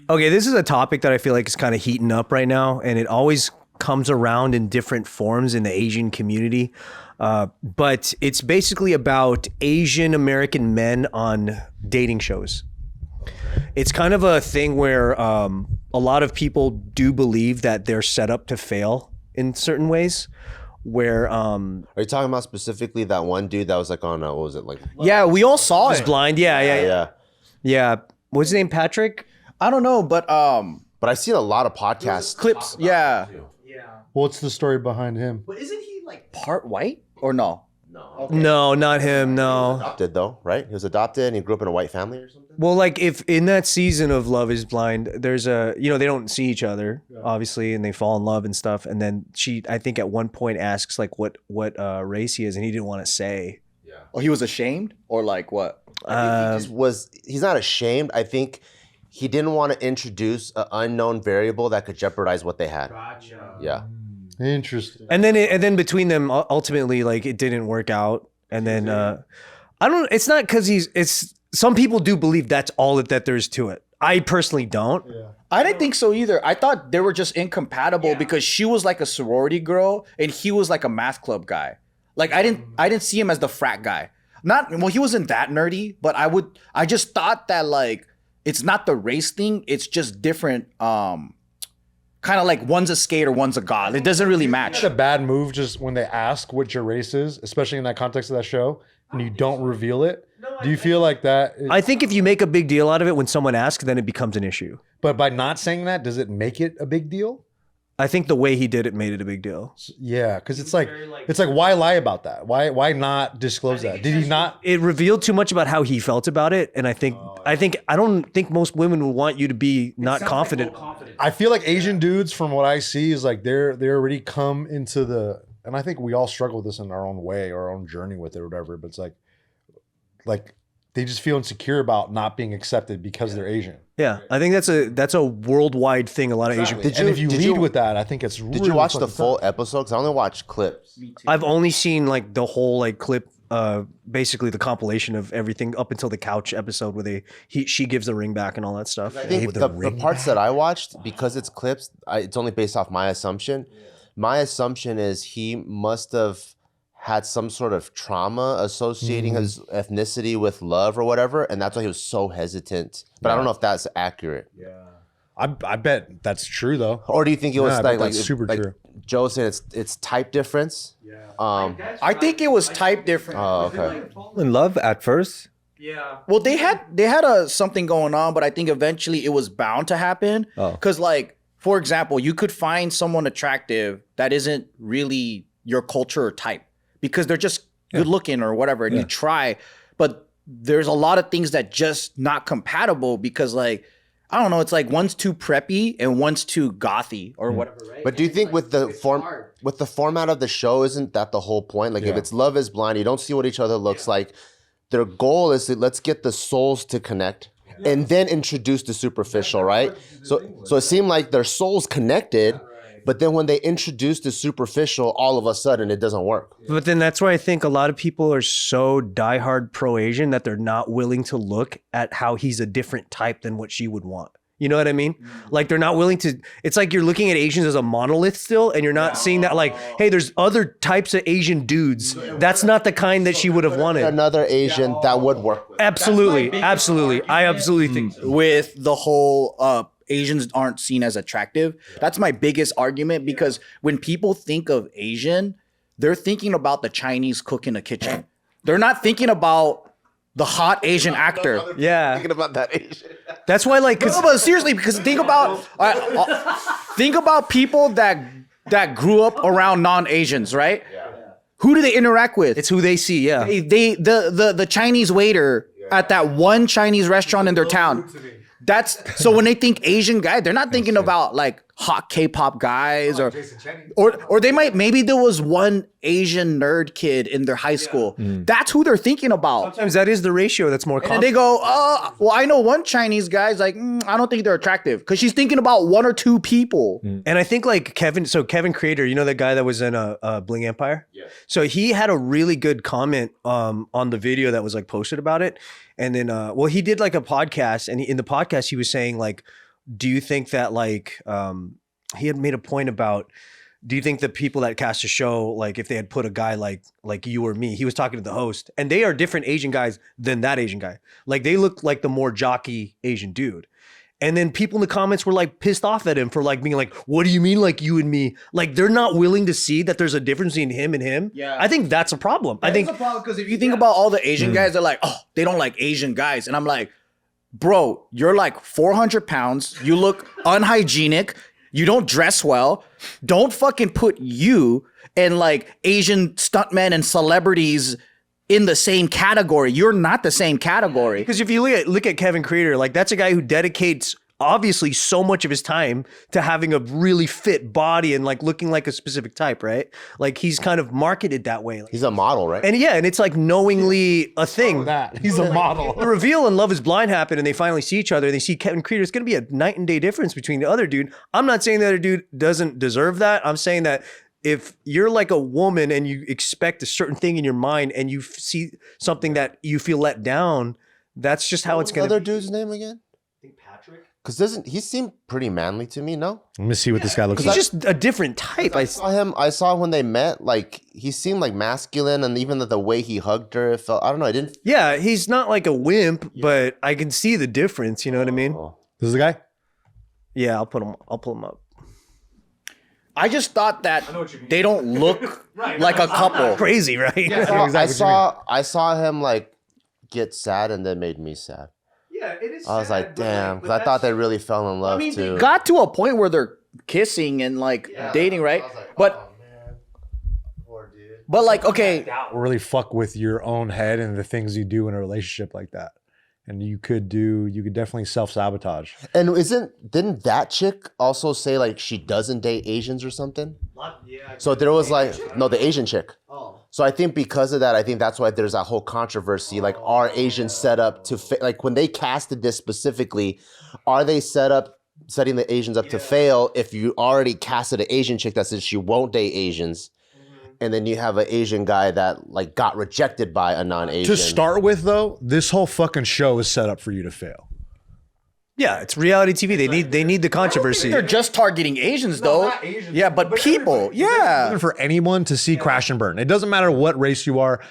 Okay, this is a topic that I feel like is kind of heating up right now, and it always comes around in different forms in the Asian community. But it's basically about Asian American men on dating shows. It's kind of a thing where a lot of people do believe that they're set up to fail in certain ways. Where Are you talking about specifically that one dude that was like on what was it like? Yeah, we all saw was it. blind. Yeah. What's his name? Patrick? I don't know, but But I've seen a lot of podcasts. clips. Yeah. What's the story behind him? But isn't he like part white or no? No, not him. No. Adopted though, right? He was adopted and he grew up in a white family or something. Well, like if in that season of Love is Blind, there's they don't see each other, obviously, and they fall in love and stuff. And then she, I think at one point asks like what race he is, and he didn't want to say. Yeah. Oh, he was ashamed or like what? I think he's not ashamed. I think he didn't want to introduce an unknown variable that could jeopardize what they had. Gotcha. Yeah. Interesting. And then between them, ultimately, like it didn't work out. And then I don't. It's not because it's. Some people do believe that's all that there's to it. I personally don't. Yeah. I didn't think so either. I thought they were just incompatible because she was like a sorority girl and he was like a math club guy. Like I didn't see him as the frat guy. He wasn't that nerdy, but I just thought that like it's not the race thing, it's just different kind of like one's a skater, one's a god. It doesn't really match. It's a bad move just when they ask what your race is, especially in that context of that show, and you don't reveal it. Do you feel like that? I think if you make a big deal out of it when someone asks, then it becomes an issue. But by not saying that, does it make it a big deal? I think the way he did it made it a big deal. Yeah, because it's like why lie about that? Why not disclose that? Did he not? It revealed too much about how he felt about it, and I don't think most women would want you to be not confident. I feel like Asian dudes, from what I see, is like they're already come into the, and I think we all struggle with this in our own way, our own journey with it or whatever. But it's like they just feel insecure about not being accepted because they're Asian. Yeah, I think that's a worldwide thing. A lot of Asian. And if you lead with that, I think it's really. Did you watch the fucking full tough. episode? Because I only watched clips. I've only seen like the whole like clip, basically the compilation of everything up until the couch episode where she gives the ring back and all that stuff. I think the parts that I watched, because it's clips, it's only based off my assumption. My assumption is he must have had some sort of trauma associating his ethnicity with love or whatever, and that's why he was so hesitant. But I don't know if that's accurate. Yeah, I bet that's true though. Or do you think it was I bet like that's super true. Joe said it's type difference? Yeah. I think it was type different. Oh, okay. In love at first. Yeah. Well, they had something going on, but I think eventually it was bound to happen. Because, like, for example, you could find someone attractive that isn't really your culture or type because they're just good looking or whatever, and you try. But there's a lot of things that just not compatible because, like, I don't know, it's like one's too preppy and one's too gothy or whatever, right? But do you think with the format of the show, isn't that the whole point? Like if it's Love is Blind, you don't see what each other looks like. Their goal is to let's get the souls to connect and then introduce the superficial, right? So it seemed like their souls connected, but then when they introduce the superficial, all of a sudden it doesn't work. But then that's where I think a lot of people are so diehard pro-Asian that they're not willing to look at how he's a different type than what she would want. You know what I mean? Like they're not willing to, it's like you're looking at Asians as a monolith still, and you're not seeing that like, hey, there's other types of Asian dudes. That's not the kind that she would have wanted. Another Asian that would work with. Absolutely. Absolutely. I absolutely think so. With the whole Asians aren't seen as attractive. That's my biggest argument because when people think of Asian, they're thinking about the Chinese cook in the kitchen. They're not thinking about the hot Asian actor. Yeah. Thinking about that Asian. That's why like, No, but seriously, because think about people that grew up around non-Asians, right? Yeah. Who do they interact with? it's who they see. Yeah. The Chinese waiter at that one Chinese restaurant in their town. That's so when they think Asian guy, they're not thinking about like hot K-pop guys or they maybe there was one Asian nerd kid in their high school. That's who they're thinking about. Sometimes that is the ratio that's more common. And they go, well, I know one Chinese guy's like, I don't think they're attractive because she's thinking about one or two people. And I think like Kevin Creator, you know that guy that was in Bling Empire? Yeah. So he had a really good comment on the video that was like posted about it. And then, he did like a podcast, and in the podcast he was saying like, do you think that like he had made a point about? Do you think the people that cast a show, like if they had put a guy like you or me, he was talking to the host, and they are different Asian guys than that Asian guy. Like they look like the more jockey Asian dude. And then people in the comments were like pissed off at him for like being like, what do you mean like you and me? Like they're not willing to see that there's a difference between him and him. Yeah. I think that's a problem. I think it's a problem because if you think about all the Asian guys, they're like, oh, they don't like Asian guys. And I'm like, bro, you're like 400 pounds. You look unhygienic. You don't dress well. Don't fucking put you and like Asian stuntmen and celebrities in the same category. You're not the same category. because if you look at Kevin Creator, like that's a guy who dedicates obviously so much of his time to having a really fit body and like looking like a specific type, right? Like he's kind of marketed that way. He's a model, right? And yeah, and it's like knowingly a thing. He's a model. The reveal in Love Is Blind happened and they finally see each other and they see Kevin Creator. It's going to be a night and day difference between the other dude. I'm not saying the other dude doesn't deserve that. I'm saying that if you're like a woman and you expect a certain thing in your mind and you see something that you feel let down, that's just how it's going to be. Other dude's name again? I think Patrick. Because doesn't he seem pretty manly to me? No. Let me see what this guy looks He's like. just a different type. I saw when they met. Like he seemed like masculine, and even the way he hugged her, it felt. I don't know. I didn't. Yeah, he's not like a wimp, but I can see the difference. You know what I mean? This is the guy? Yeah, I'll pull him up. I just thought that they don't look like a couple. Crazy, right? I saw him like get sad, and that made me sad. Yeah, it is. I was like, damn, because I thought they really fell in love too. They got to a point where they're kissing and like dating, right? But like, okay, Really fuck with your own head and the things you do in a relationship like that. And you could definitely self-sabotage. And didn't that chick also say like she doesn't date Asians or something? So there was like, no, the Asian chick. So I think because of that, I think that's why there's that whole controversy. Like, are Asians set up to like when they casted this specifically, are they setting the Asians up to fail if you already casted an Asian chick that says she won't date Asians? And then you have an Asian guy that like got rejected by a non-Asian. To start with, though, this whole fucking show is set up for you to fail. Yeah, it's reality TV. They need the controversy. they're just targeting Asians, though. Yeah, but people, yeah. For anyone to see Crash and Burn, it doesn't matter what race you are.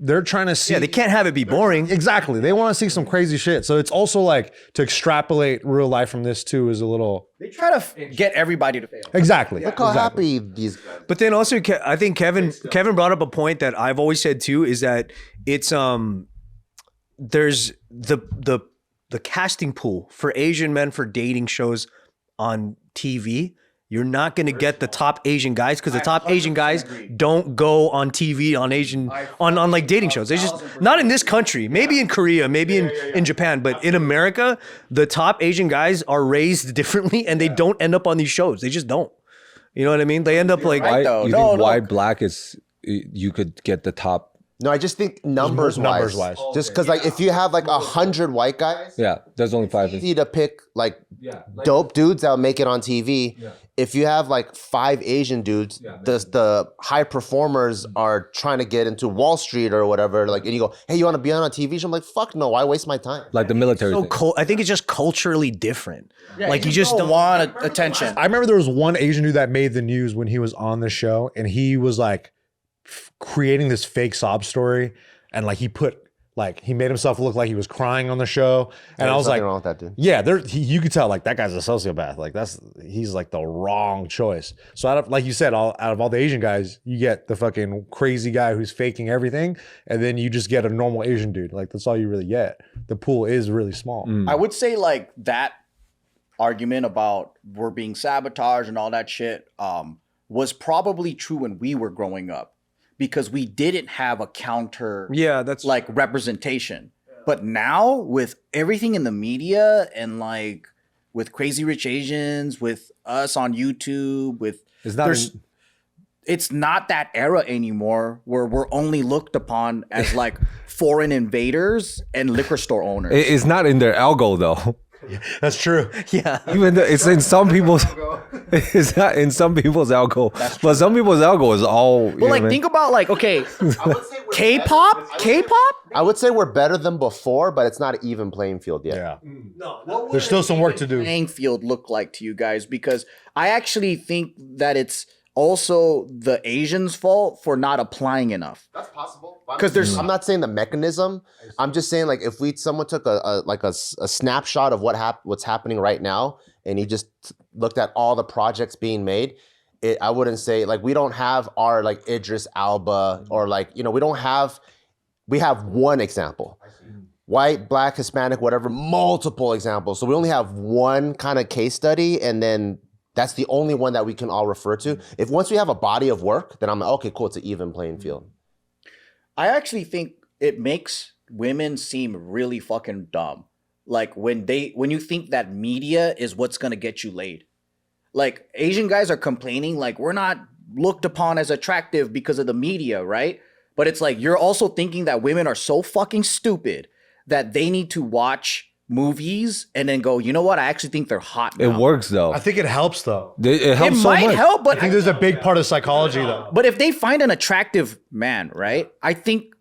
They're trying to see. Yeah, they can't have it be boring. Exactly. They want to see some crazy shit. So it's also like to extrapolate real life from this too is a little. They try to get everybody to fail. Exactly. Look how happy these guys. But then also, I think Kevin brought up a point that I've always said too, is that it's there's the casting pool for Asian men for dating shows on TV. You're not going to get the top Asian guys because the top Asian guys don't go on TV on like dating shows. They just not in this country. Maybe in Korea, maybe in Japan, but in America, the top Asian guys are raised differently and they don't end up on these shows. They just don't. You know what I mean? They end up like You think white black is you could get the top? No, I just think numbers wise. Just because like if you have like 100 white guys, Yeah, there's only 5. you need to pick like dope dudes that'll make it on TV. If you have like 5 Asian dudes, the high performers are trying to get into Wall Street or whatever. Like, and you go, hey, you want to be on a TV show? I'm like, fuck no, why waste my time? Like the military so thing. I think it's just culturally different. Like you just don't want attention. I remember there was one Asian dude that made the news when he was on the show, and he was like creating this fake sob story, and like he made himself look like he was crying on the show, and I was like, wrong with that dude. yeah, you could tell like that guy's a sociopath. Like he's like the wrong choice. So out of, like you said, out of all the Asian guys, you get the fucking crazy guy who's faking everything, and then you just get a normal Asian dude. Like that's all you really get. The pool is really small. I would say like that argument about we're being sabotaged and all that shit was probably true when we were growing up because we didn't have a counter that's like representation. But now with everything in the media and like with Crazy Rich Asians, with us on YouTube, it's not that era anymore where we're only looked upon as like foreign invaders and liquor store owners. It's not in their algo though. That's true. Yeah. Even though it's in some people's, it's not in some people's alcohol, but some people's alcohol is all. But like, think about like, okay, K-pop. I would say we're better than before, but it's not an even playing field yet. Yeah. No, There's still some work to do. Playing field look like to you guys? Because I actually think that it's also the Asians' fault for not applying enough. That's possible. Because I'm not saying the mechanism. I'm just saying like if someone took a snapshot of what's happening right now, and he just looked at all the projects being made, I wouldn't say like we don't have our like Idris Elba or like we have one example. White, black, Hispanic, whatever, multiple examples. So we only have one kind of case study, and then that's the only one that we can all refer to. If once we have a body of work, then I'm like, okay, cool, it's an even playing field. I actually think it makes women seem really fucking dumb. Like when you think that media is what's gonna get you laid. Like Asian guys are complaining like we're not looked upon as attractive because of the media, right? But it's like you're also thinking that women are so fucking stupid that they need to watch movies and then go, you know what? I actually think they're hot now. It works though. I think it helps though. It helps It so might much. help, but I think there's a big part of psychology though. But if they find an attractive man, right? I think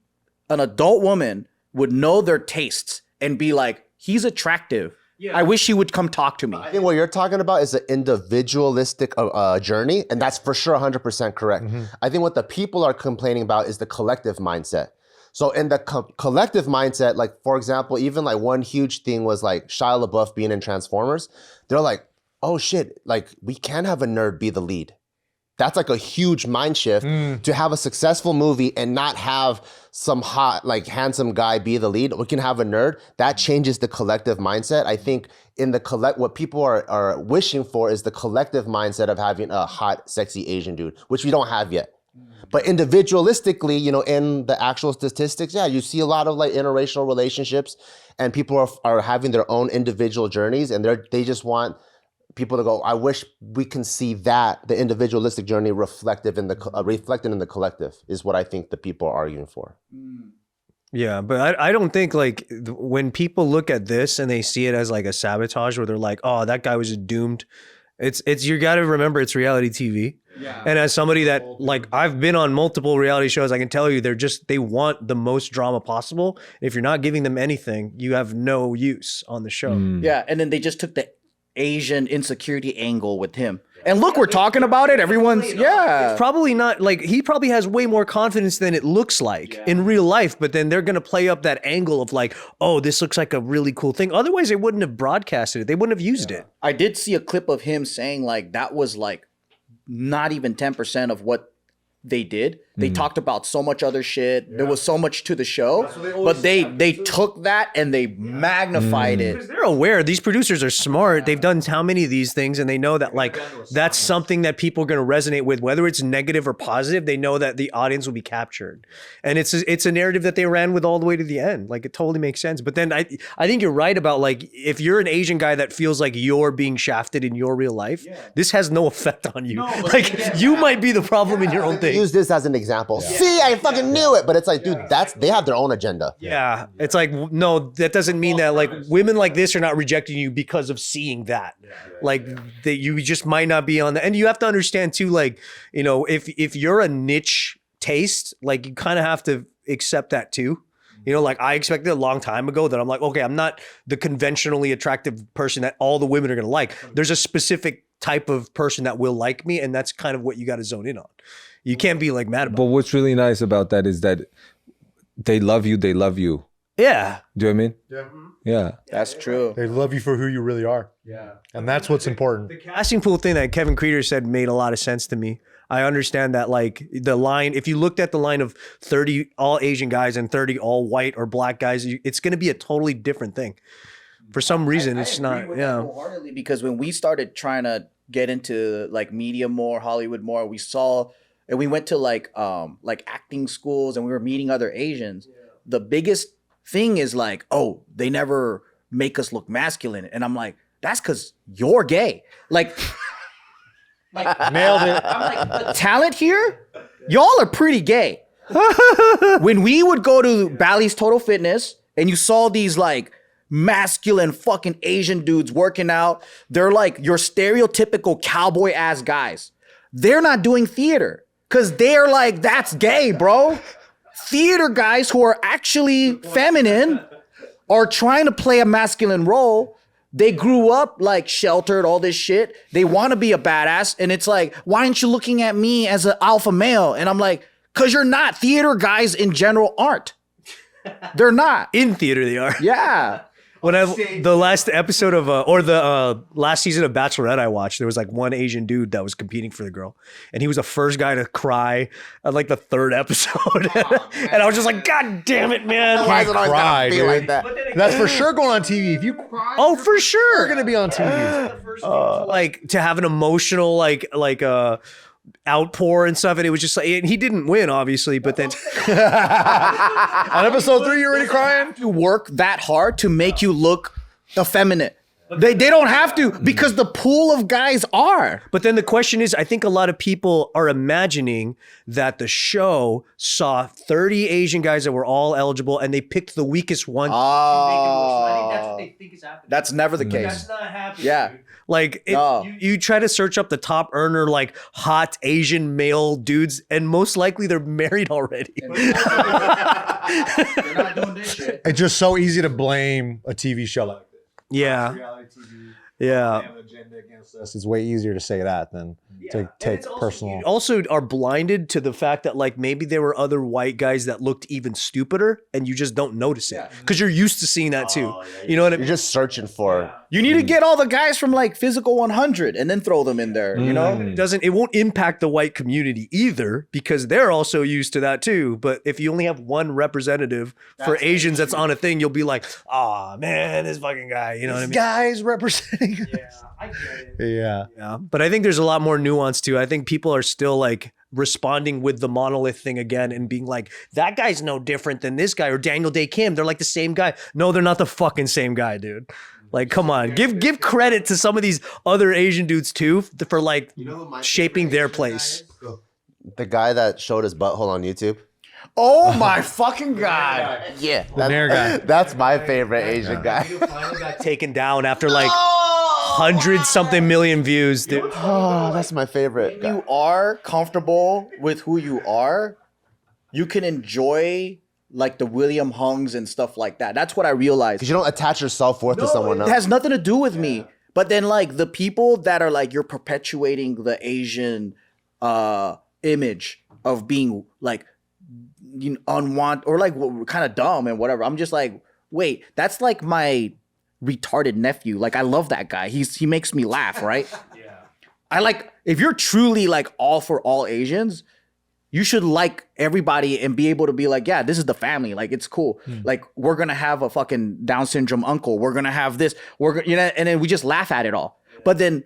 an adult woman would know their tastes and be like, he's attractive. Yeah. I wish he would come talk to me. I think what you're talking about is an individualistic journey, and that's for sure 100% correct. I think what the people are complaining about is the collective mindset. So in the collective mindset, like for example, even like one huge thing was like Shia LaBeouf being in Transformers. They're like, oh shit, like we can have a nerd be the lead. That's like a huge mind shift to have a successful movie and not have some hot, like handsome guy be the lead. We can have a nerd. That changes the collective mindset. I think in the what people are wishing for is the collective mindset of having a hot, sexy Asian dude, which we don't have yet. But individualistically, you know, in the actual statistics, yeah, you see a lot of like interracial relationships, and people are having their own individual journeys, and they just want people to go, I wish we can see that, the individualistic journey reflected in the collective is what I think the people are arguing for. Yeah, but I don't think like when people look at this and they see it as like a sabotage where they're like, oh, that guy was just doomed. It's you got to remember it's reality TV. Yeah. And as somebody that like I've been on multiple reality shows, I can tell you they want the most drama possible. If you're not giving them anything, you have no use on the show. Yeah, and then they just took the Asian insecurity angle with him. And look, we're talking about it. Everyone's, It's probably not like he probably has way more confidence than it looks like in real life. But then they're going to play up that angle of like, oh, this looks like a really cool thing. Otherwise, they wouldn't have broadcasted it. They wouldn't have used it. I did see a clip of him saying like that was like not even 10% of what they did. They talked about so much other shit. Yeah. There was so much to the show, but they took that and they magnified it. Because they're aware. These producers are smart. They've done how many of these things, and they know that like that's something that people are going to resonate with, whether it's negative or positive. They know that the audience will be captured, and it's a narrative that they ran with all the way to the end. Like it totally makes sense. But then I think you're right about like if you're an Asian guy that feels like you're being shafted in your real life, this has no effect on you. Like you might be the problem in your own thing. Use this as an example. Yeah. See, I fucking knew it. But it's like, dude, they have their own agenda. Yeah. It's like, no, that doesn't mean that like women like this are not rejecting you because of seeing that. Like that you just might not be on that. And you have to understand too, like, you know, if you're a niche taste, like you kind of have to accept that too. You know, like I expected a long time ago that I'm like, okay, I'm not the conventionally attractive person that all the women are going to like. There's a specific type of person that will like me. And that's kind of what you got to zone in on. You can't be like mad about it. But what's really nice about that is that they love you. They love you. Yeah. Do you know what I mean? Yeah. Yeah. That's true. They love you for who you really are. Yeah. And that's what's important. The casting pool thing that Kevin Creeder said made a lot of sense to me. I understand that like the line, if you looked at the line of 30 all Asian guys and 30 all white or black guys, it's going to be a totally different thing. For some reason, it's not. Yeah. Wholeheartedly, because when we started trying to get into like media more, Hollywood more, we saw. And we went to like acting schools and we were meeting other Asians. Yeah. The biggest thing is like, oh, they never make us look masculine. And I'm like, that's because you're gay. Like nailed it. I'm like, the talent here, y'all are pretty gay. When we would go to Bally's Total Fitness and you saw these like masculine fucking Asian dudes working out. They're like your stereotypical cowboy ass guys. They're not doing theater because they're like, that's gay, bro. Theater guys who are actually feminine are trying to play a masculine role. They grew up like sheltered, all this shit. They want to be a badass. And it's like, why aren't you looking at me as an alpha male? And I'm like, because you're not. Theater guys in general aren't. They're not. In theater, they are. Yeah. When the last episode of last season of Bachelorette I watched, there was like one Asian dude that was competing for the girl, and he was the first guy to cry at like the third episode, and I was just like, God damn it, man! Why is it always cry, gotta be dude. like that? That's for sure going on TV. If you cry, Oh, for you're sure. gonna be on TV. Like to have an emotional outpour and stuff, and it was just like, and he didn't win, obviously, but then On episode 3, you're already crying. To work that hard to make you look effeminate. They don't have to because the pool of guys are. But then the question is, I think a lot of people are imagining that the show saw 30 Asian guys that were all eligible and they picked the weakest one. I think that's what they think is happening. That's never the case. That's not happening. Yeah. Dude. Like No. you try to search up the top earner, like hot Asian male dudes, and most likely they're married already. They're not doing this shit. It's just so easy to blame a TV show like this. Yeah. Reality TV. Yeah. They have an agenda against us. It's way easier to say that than to take personal. You also are blinded to the fact that like maybe there were other white guys that looked even stupider and you just don't notice it because you're used to seeing that too. You know what I You're mean? just searching for. You need to get all the guys from like Physical 100 and then throw them in there, you know? It won't impact the white community either because they're also used to that too. But if you only have one representative for Asians that's on a thing, you'll be like, ah, man, this fucking guy. You know what I mean? Guys representing. Yeah, I get it. Yeah. Yeah, but I think there's a lot more nuance too. I think people are still like responding with the monolith thing again and being like, that guy's no different than this guy or Daniel Day Kim. They're like the same guy. No, they're not the fucking same guy, dude. Like, come on, give credit to some of these other Asian dudes too for like shaping their place. The guy that showed his butthole on YouTube. Oh my fucking God. Yeah. Nair guy. That's my favorite Asian guy. Finally got taken down after like 100-something million views, dude. Oh, that's my favorite. If you are comfortable with who you are, you can enjoy like the William Hungs and stuff like that. That's what I realized. Because you don't attach your self-worth to someone It else. has nothing to do with me. But then like the people that are like, you're perpetuating the Asian image of being like unwanted or like kind of dumb and whatever. I'm just like, wait, that's like my retarded nephew. Like I love that guy. He makes me laugh, right? Yeah. I like, if you're truly like all for all Asians, you should like everybody and be able to be like, yeah, this is the family. Like, it's cool. Like, we're going to have a fucking Down syndrome uncle. We're going to have this. And then we just laugh at it all. But then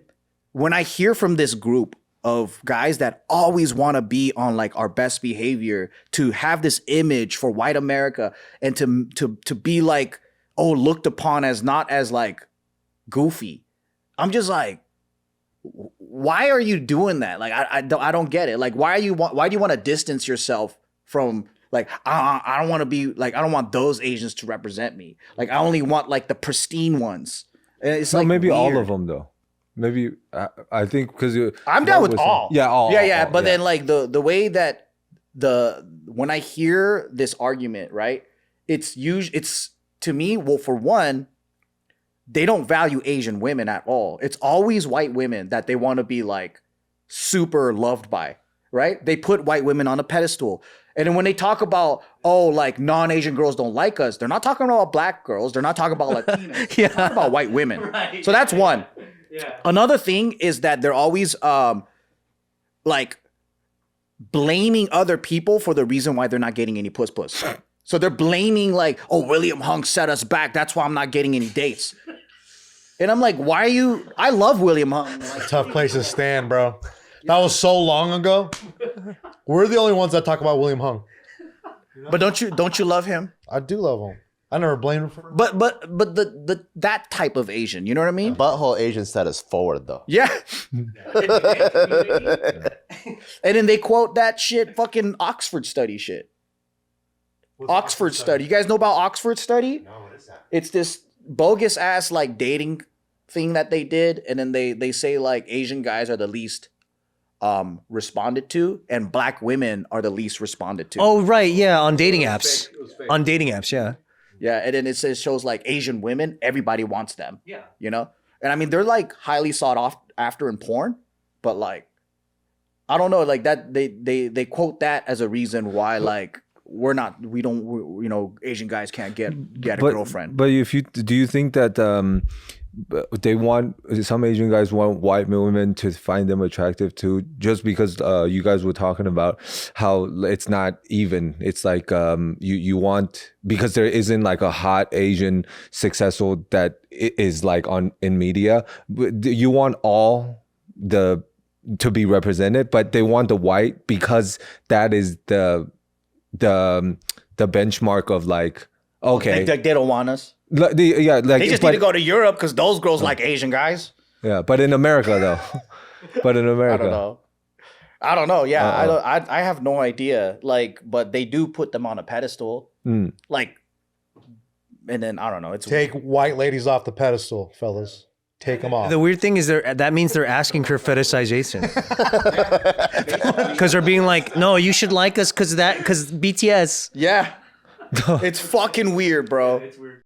when I hear from this group of guys that always want to be on like our best behavior, to have this image for white America and to be like, oh, looked upon as not as like goofy. I'm just like, why are you doing that? Like, I don't get it. Like, why do you want to distance yourself from like, I don't want to be like, I don't want those Asians to represent me. Like, I only want like the pristine ones. And it's like maybe weird. all of them though. Maybe I think because I'm down with all. Yeah, all. Yeah. All, But then like the way that when I hear this argument, right? It's to me, well, for one, they don't value Asian women at all. It's always white women that they want to be like super loved by, right? They put white women on a pedestal. And then when they talk about, oh, like non-Asian girls don't like us, they're not talking about black girls. They're not talking about Latinas. They're talking about white women. Right. So that's one. Yeah. Another thing is that they're always like blaming other people for the reason why they're not getting any puss. So they're blaming like, oh, William Hung set us back. That's why I'm not getting any dates. And I'm like, why are you? I love William Hung. Like, Tough place to stand, bro. That was so long ago. We're the only ones that talk about William Hung. But don't you love him? I do love him. I never blamed him for it. But the that type of Asian, you know what I mean? Butthole Asian set us forward, though. Yeah. And then they quote that shit, fucking Oxford study shit. Oxford study. You guys know about Oxford study? No, what is that? It's this bogus ass like dating thing that they did, and then they say like Asian guys are the least responded to, and black women are the least responded to. Oh right, yeah, on dating apps. On dating apps, yeah. Yeah, and then it says shows like Asian women, everybody wants them. Yeah. You know? And I mean they're like highly sought after in porn, but like I don't know, like that they quote that as a reason why like Asian guys can't get a girlfriend. But do you think that some Asian guys want white women to find them attractive too, just because you guys were talking about how it's not even. It's like you want, because there isn't like a hot Asian successful that is like in media. You want all to be represented, but they want the white because that is the benchmark of like, okay, they don't want us. Like, they just need to go to Europe because those girls like Asian guys. Yeah, but in America though. I don't know. Yeah, I have no idea. Like, but they do put them on a pedestal. Like, and then I don't know. Take white ladies off the pedestal, fellas. Take them off. The weird thing is that means they're asking for fetishization. Because they're being like, no, you should like us because BTS. Yeah. It's fucking weird, bro. It's weird.